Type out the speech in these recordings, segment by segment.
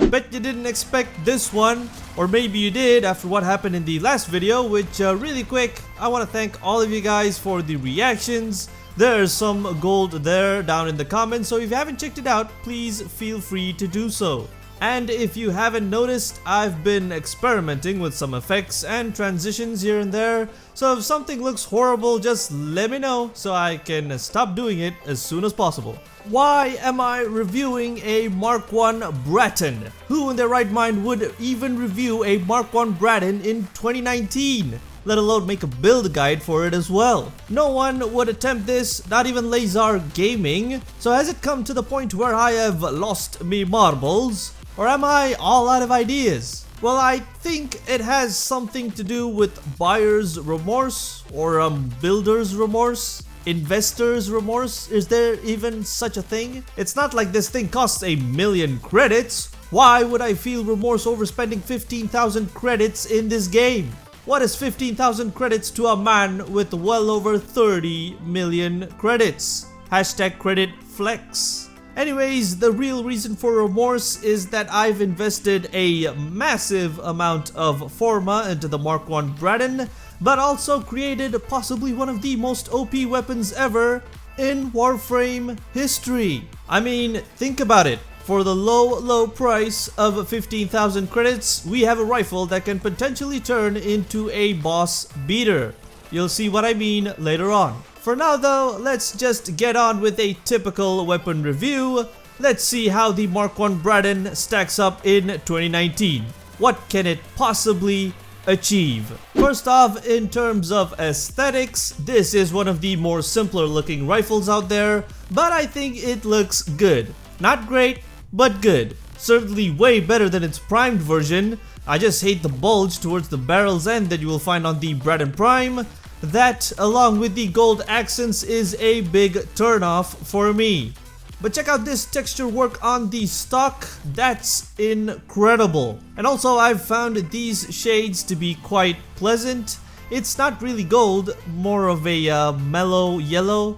Bet you didn't expect this one, or maybe you did after what happened in the last video, which really quick, I want to thank all of you guys for the reactions. There's some gold there down in the comments, so if you haven't checked it out, please feel free to do so. And if you haven't noticed, I've been experimenting with some effects and transitions here and there, so if something looks horrible, just let me know so I can stop doing it as soon as possible. Why am I reviewing a MK1 Braton? Who in their right mind would even review a MK1 Braton in 2019? Let alone make a build guide for it as well. No one would attempt this, not even Lazar Gaming. So has it come to the point where I have lost me marbles? Or am I all out of ideas? Well, I think it has something to do with buyer's remorse or builder's remorse. Investor's remorse? Is there even such a thing? It's not like this thing costs 1,000,000 credits. Why would I feel remorse over spending 15,000 credits in this game? What is 15,000 credits to a man with well over 30 million credits? Hashtag credit flex. Anyways, the real reason for remorse is that I've invested a massive amount of Forma into the MK1 Braton, but also created possibly one of the most OP weapons ever in Warframe history. I mean, think about it. For the low price of 15,000 credits, we have a rifle that can potentially turn into a boss beater. You'll see what I mean later on. For now though, let's just get on with a typical weapon review. Let's see how the MK1 Braton stacks up in 2019. What can it possibly achieve? First off, in terms of aesthetics, this is one of the more simpler looking rifles out there, but I think it looks good. Not great, but good. Certainly way better than its primed version. I just hate the bulge towards the barrel's end that you will find on the Braton Prime. That, along with the gold accents, is a big turnoff for me. But check out this texture work on the stock, that's incredible. And also I've found these shades to be quite pleasant. It's not really gold, more of a mellow yellow.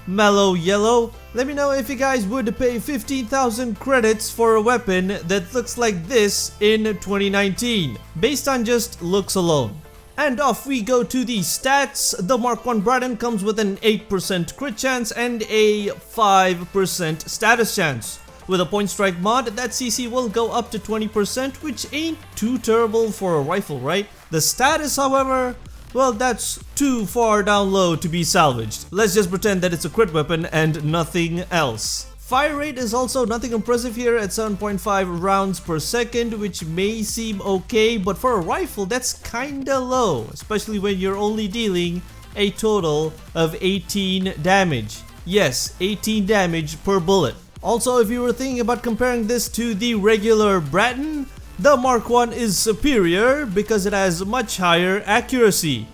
Mellow yellow. Let me know if you guys would pay 15,000 credits for a weapon that looks like this in 2019, based on just looks alone. And off we go to the stats. The MK1 Braton comes with an 8% crit chance and a 5% status chance. With a point strike mod, that CC will go up to 20%, which ain't too terrible for a rifle, right? The status, however, well, that's too far down low to be salvaged. Let's just pretend that it's a crit weapon and nothing else. Fire rate is also nothing impressive here at 7.5 rounds per second, which may seem okay, but for a rifle that's kinda low, especially when you're only dealing a total of 18 damage. Yes, 18 damage per bullet. Also, if you were thinking about comparing this to the regular Braton, the MK1 is superior because it has much higher accuracy.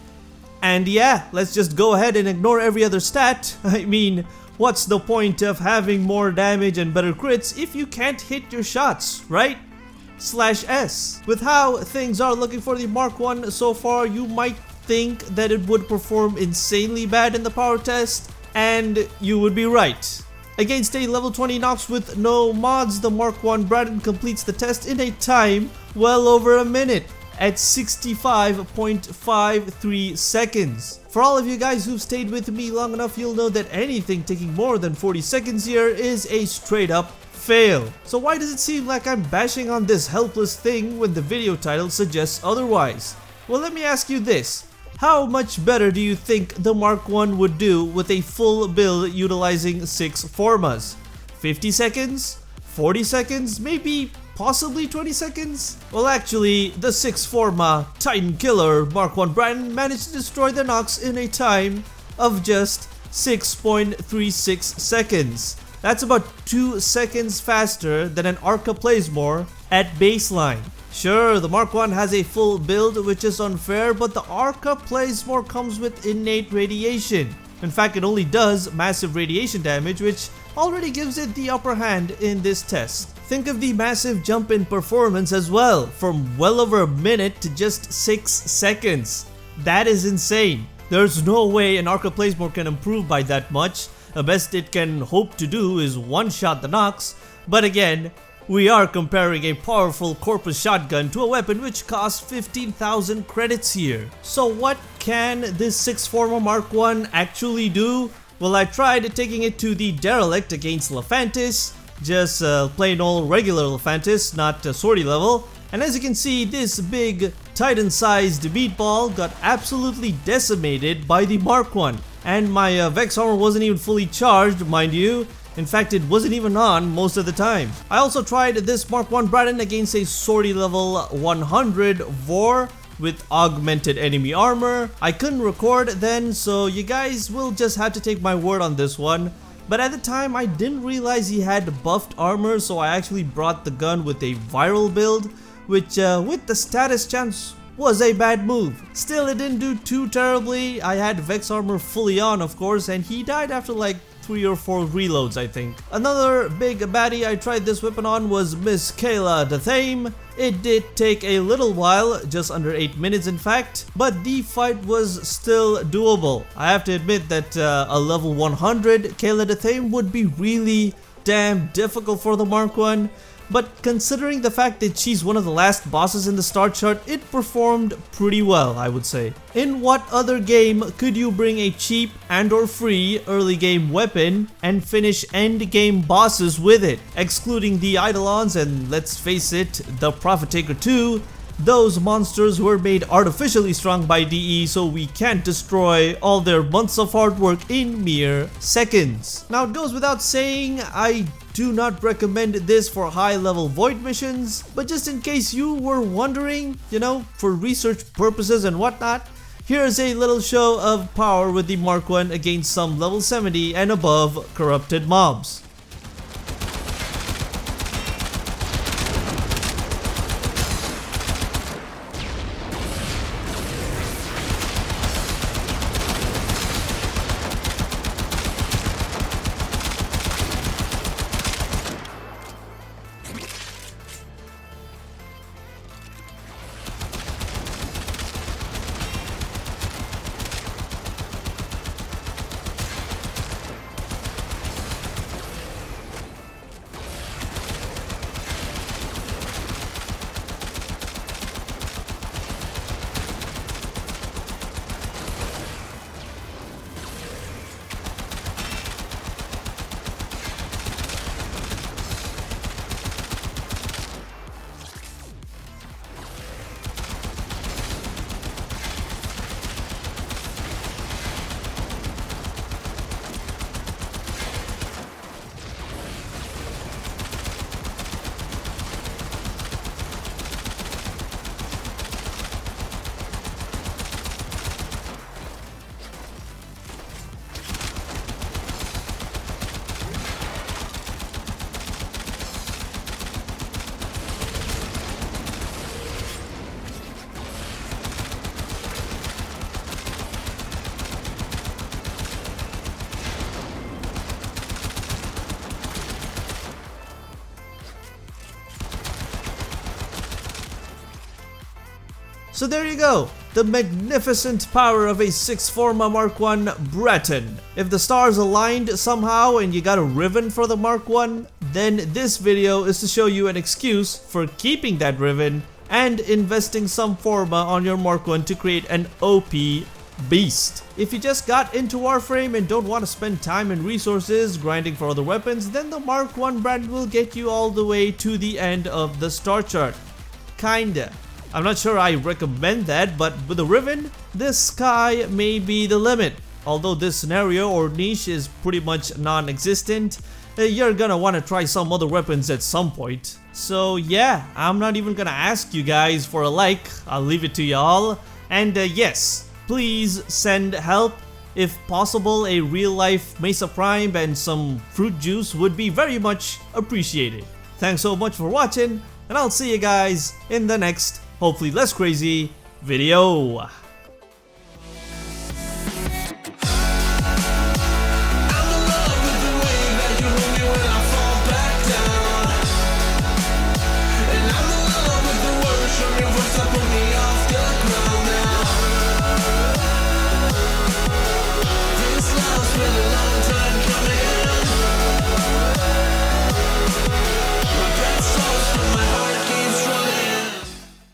And yeah, let's just go ahead and ignore every other stat. I mean, what's the point of having more damage and better crits if you can't hit your shots, right? /S. With how things are looking for the MK1 so far, you might think that it would perform insanely bad in the power test, and you would be right. Against a level 20 Nox with no mods, the MK1 Braton completes the test in a time well over a minute at 65.53 seconds. For all of you guys who've stayed with me long enough, you'll know that anything taking more than 40 seconds here is a straight up fail. So why does it seem like I'm bashing on this helpless thing when the video title suggests otherwise? Well, let me ask you this. How much better do you think the MK1 would do with a full build utilizing 6 Formas? 50 seconds? 40 seconds? Maybe possibly 20 seconds? Well, actually, the 6 Forma Titan Killer MK1 Braton managed to destroy the Nox in a time of just 6.36 seconds. That's about 2 seconds faster than an Arca Plasmor at baseline. Sure, the MK1 has a full build, which is unfair, but the Arca Plasmor comes with innate radiation. In fact, it only does massive radiation damage, which already gives it the upper hand in this test. Think of the massive jump in performance as well, from well over a minute to just 6 seconds. That is insane. There's no way an Arca Plasmor can improve by that much. The best it can hope to do is one-shot the Nox, but again, We are comparing a powerful corpus shotgun to a weapon which costs 15,000 credits here. So what can this 6 Forma Mark 1 actually do? Well, I tried taking it to the Derelict against Lephantis, just plain old regular Lephantis, not sortie level. And as you can see, this big Titan-sized meatball got absolutely decimated by the Mark 1. And my Vex armor wasn't even fully charged, mind you. In fact, it wasn't even on most of the time. I also tried this MK1 Braton against a sortie level 100 Vor with augmented enemy armor. I couldn't record then, so you guys will just have to take my word on this one. But at the time, I didn't realize he had buffed armor, so I actually brought the gun with a viral build, which with the status chance was a bad move. Still, it didn't do too terribly. I had Vex armor fully on, of course, and he died after like 3 or 4 reloads, I think. Another big baddie I tried this weapon on was Miss Kayla the Thame. It did take a little while, just under 8 minutes in fact, but the fight was still doable. I have to admit that a level 100 Kayla the Thame would be really damn difficult for the Mark 1. But considering the fact that she's one of the last bosses in the start chart, it performed pretty well, I would say. In what other game could you bring a cheap and or free early game weapon and finish end game bosses with it? Excluding the Eidolons and, let's face it, the Prophet Taker 2, those monsters were made artificially strong by DE, so we can't destroy all their months of hard work in mere seconds. Now it goes without saying, I do not recommend this for high level void missions, but just in case you were wondering, you know, for research purposes and whatnot, here's a little show of power with the Mark 1 against some level 70 and above corrupted mobs. So there you go, the magnificent power of a 6 Forma Mark 1 Braton. If the stars aligned somehow and you got a ribbon for the Mark 1, then this video is to show you an excuse for keeping that ribbon and investing some Forma on your Mark 1 to create an OP beast. If you just got into Warframe and don't want to spend time and resources grinding for other weapons, then the Mark 1 Braton will get you all the way to the end of the star chart. Kinda. I'm not sure I recommend that, but with the ribbon, the sky may be the limit. Although this scenario or niche is pretty much non-existent, you're gonna want to try some other weapons at some point. So yeah, I'm not even gonna ask you guys for a like, I'll leave it to y'all. And yes, please send help. If possible, a real life Mesa Prime and some fruit juice would be very much appreciated. Thanks so much for watching, and I'll see you guys in the next, hopefully less crazy, video.